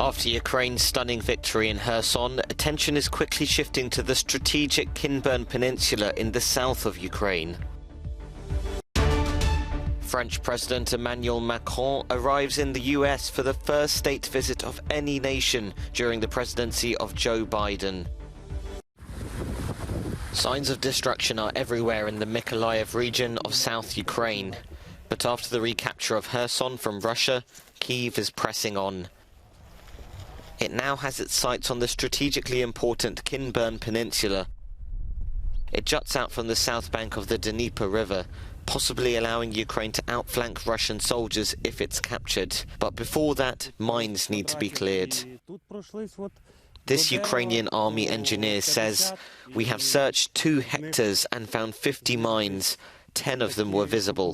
After Ukraine's stunning victory in Kherson, attention is quickly shifting to the strategic Kinburn Peninsula in the south of Ukraine. French President Emmanuel Macron arrives in the US for the first state visit of any nation during the presidency of Joe Biden. Signs of destruction are everywhere in the Mykolaiv region of South Ukraine. But after the recapture of Kherson from Russia, Kyiv is pressing on. It now has its sights on the strategically important Kinburn Peninsula. It juts out from the south bank of the Dnieper River, possibly allowing Ukraine to outflank Russian soldiers if it's captured. But before that, mines need to be cleared. This Ukrainian army engineer says, "We have searched 2 hectares and found 50 mines. 10 of them were visible."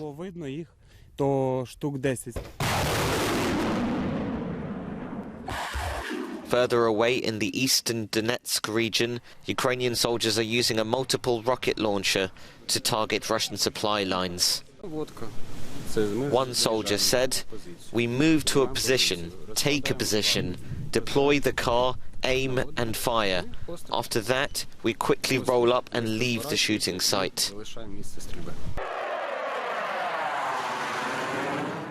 Further away in the eastern Donetsk region, Ukrainian soldiers are using a multiple rocket launcher to target Russian supply lines. One soldier said, "We move to a position, take a position, deploy the car, aim and fire. After that, we quickly roll up and leave the shooting site."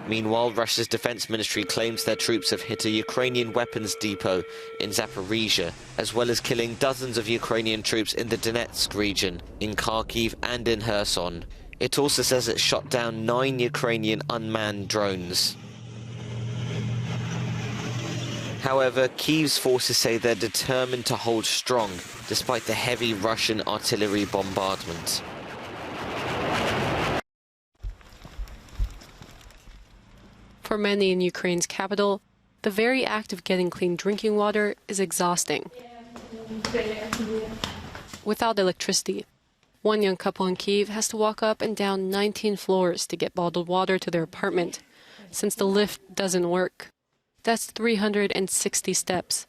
Meanwhile, Russia's defense ministry claims their troops have hit a Ukrainian weapons depot in Zaporizhia, as well as killing dozens of Ukrainian troops in the Donetsk region, in Kharkiv and in Kherson. It also says it shot down 9 Ukrainian unmanned drones. However, Kyiv's forces say they're determined to hold strong, despite the heavy Russian artillery bombardment. For many in Ukraine's capital, the very act of getting clean drinking water is exhausting. Without electricity, one young couple in Kyiv has to walk up and down 19 floors to get bottled water to their apartment, since the lift doesn't work. That's 360 steps,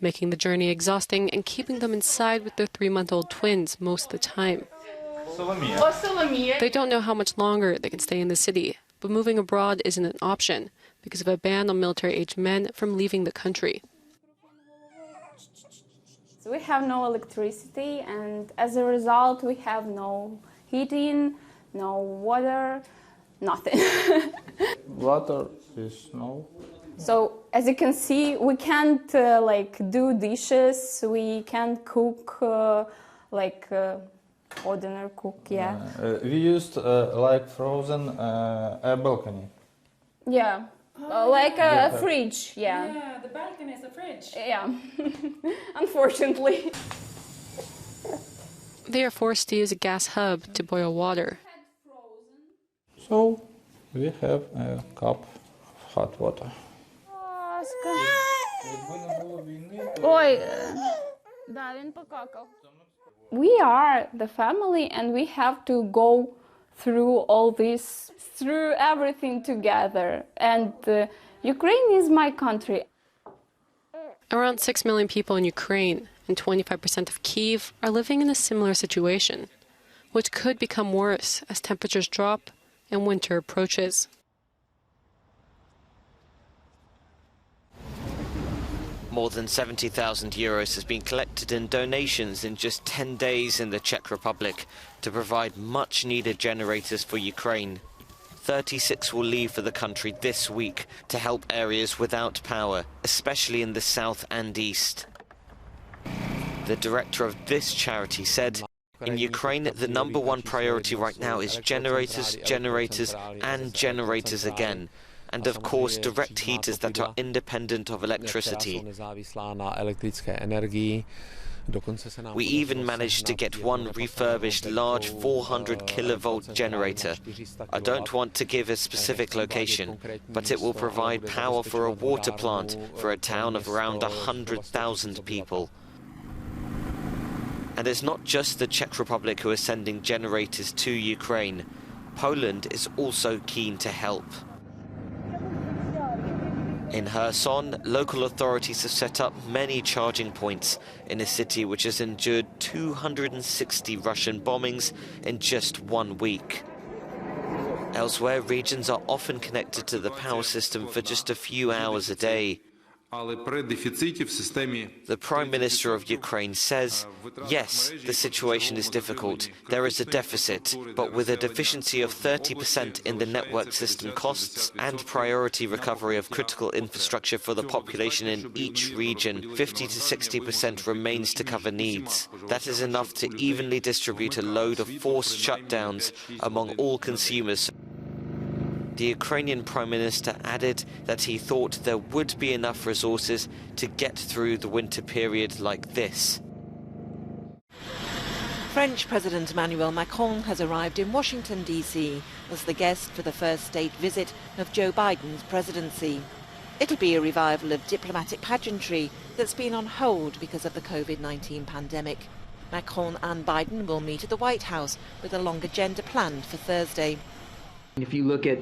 making the journey exhausting and keeping them inside with their 3-month-old twins most of the time. They don't know how much longer they can stay in the city, but moving abroad isn't an option because of a ban on military-aged men from leaving the country. So we have no electricity, and as a result, we have no heating, no water, nothing. Water is no. So as you can see, we can't do dishes. We can't cook ordinary cook. Yeah. We used like frozen a balcony. Yeah. Like a fridge. Yeah. Yeah, the balcony is a fridge. Yeah. Unfortunately. They are forced to use a gas hub to boil water. So we have a cup of hot water. We are the family, and we have to go through all this, through everything together. And Ukraine is my country. Around 6 million people in Ukraine and 25% of Kyiv are living in a similar situation, which could become worse as temperatures drop and winter approaches. More than 70,000 euros has been collected in donations in just 10 days in the Czech Republic to provide much-needed generators for Ukraine. 36 will leave for the country this week to help areas without power, especially in the south and east. The director of this charity said, "In Ukraine, the #1 priority right now is generators, generators and generators again. And of course, direct heaters that are independent of electricity. We even managed to get one refurbished large 400 kilovolt generator. I don't want to give a specific location, but it will provide power for a water plant for a town of around 100,000 people." And it's not just the Czech Republic who is sending generators to Ukraine. Poland is also keen to help. In Kherson, local authorities have set up many charging points in a city which has endured 260 Russian bombings in just 1 week. Elsewhere, regions are often connected to the power system for just a few hours a day. The Prime Minister of Ukraine says, yes, the situation is difficult. There is a deficit, but with a deficiency of 30% in the network system costs and priority recovery of critical infrastructure for the population in each region, 50 to 60% remains to cover needs. That is enough to evenly distribute a load of forced shutdowns among all consumers. The Ukrainian Prime Minister added that he thought there would be enough resources to get through the winter period like this. French President Emmanuel Macron has arrived in Washington, D.C. as the guest for the first state visit of Joe Biden's presidency. It'll be a revival of diplomatic pageantry that's been on hold because of the COVID-19 pandemic. Macron and Biden will meet at the White House with a long agenda planned for Thursday. If you look at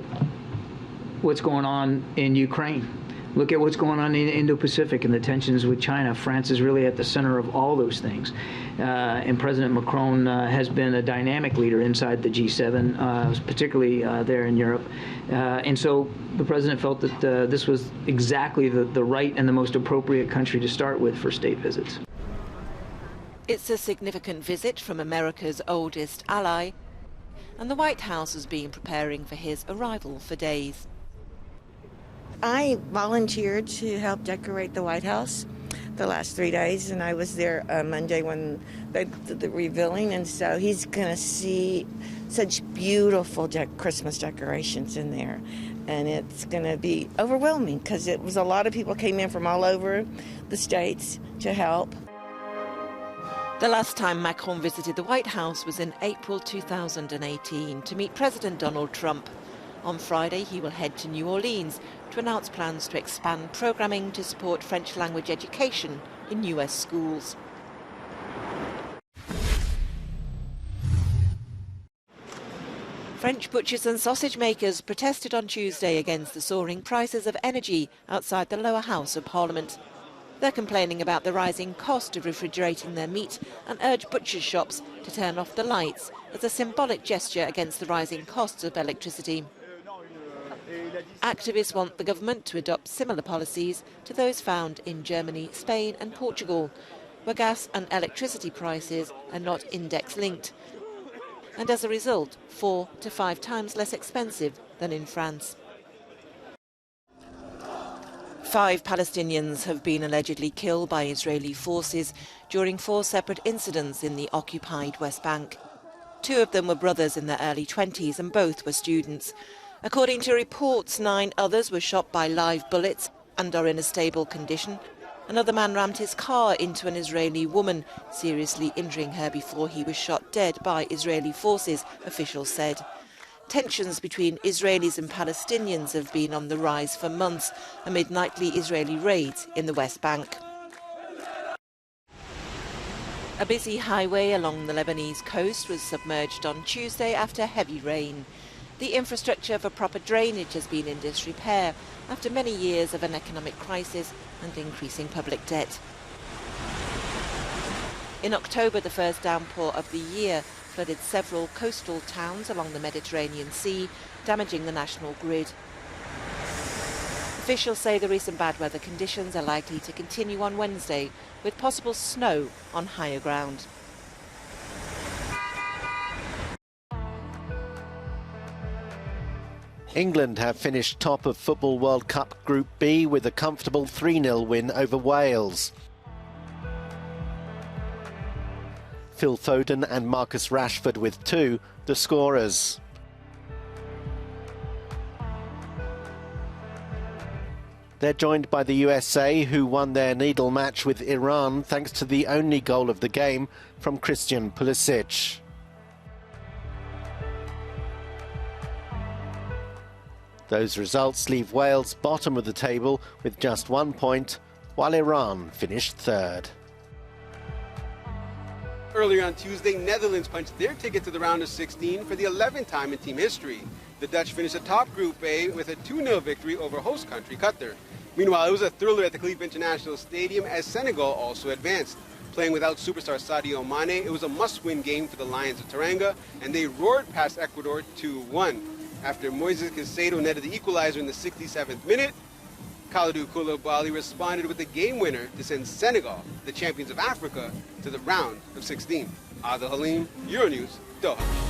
what's going on in Ukraine, look at what's going on in Indo-Pacific and the tensions with China, France is really at the center of all those things. And President Macron has been a dynamic leader inside the G7, particularly there in Europe. And so the president felt that this was exactly the right and the most appropriate country to start with for state visits. It's a significant visit from America's oldest ally, and the White House has been preparing for his arrival for days. I volunteered to help decorate the White House the last 3 days, and I was there Monday when they did the revealing, and so he's going to see such beautiful Christmas decorations in there, and it's going to be overwhelming because it was a lot of people came in from all over the states to help. The last time Macron visited the White House was in April 2018 to meet President Donald Trump. On Friday, he will head to New Orleans to announce plans to expand programming to support French language education in US schools. French butchers and sausage makers protested on Tuesday against the soaring prices of energy outside the lower house of Parliament. They're complaining about the rising cost of refrigerating their meat and urge butchers' shops to turn off the lights as a symbolic gesture against the rising costs of electricity. Activists want the government to adopt similar policies to those found in Germany, Spain and Portugal, where gas and electricity prices are not index-linked, and as a result 4 to 5 times less expensive than in France. 5 Palestinians have been allegedly killed by Israeli forces during 4 separate incidents in the occupied West Bank. 2 of them were brothers in their early 20s and both were students. According to reports, 9 others were shot by live bullets and are in a stable condition. Another man rammed his car into an Israeli woman, seriously injuring her before he was shot dead by Israeli forces, officials said. Tensions between Israelis and Palestinians have been on the rise for months amid nightly Israeli raids in the West Bank. A busy highway along the Lebanese coast was submerged on Tuesday after heavy rain. The infrastructure for proper drainage has been in disrepair after many years of an economic crisis and increasing public debt. In October, the first downpour of the year flooded several coastal towns along the Mediterranean Sea, damaging the national grid. Officials say the recent bad weather conditions are likely to continue on Wednesday, with possible snow on higher ground. England have finished top of Football World Cup Group B with a comfortable 3-0 win over Wales. Phil Foden and Marcus Rashford with 2, the scorers. They're joined by the USA, who won their needle match with Iran thanks to the only goal of the game from Christian Pulisic. Those results leave Wales bottom of the table with just 1 point, while Iran finished third. Earlier on Tuesday, Netherlands punched their ticket to the round of 16 for the 11th time in team history. The Dutch finished atop Group A with a 2-0 victory over host country Qatar. Meanwhile, it was a thriller at the Khalifa International Stadium as Senegal also advanced. Playing without superstar Sadio Mane, it was a must-win game for the Lions of Teranga, and they roared past Ecuador 2-1. After Moises Caicedo netted the equalizer in the 67th minute, Kalidou Koulibaly responded with the game winner to send Senegal, the champions of Africa, to the round of 16. Adil Halim, Euronews, Doha.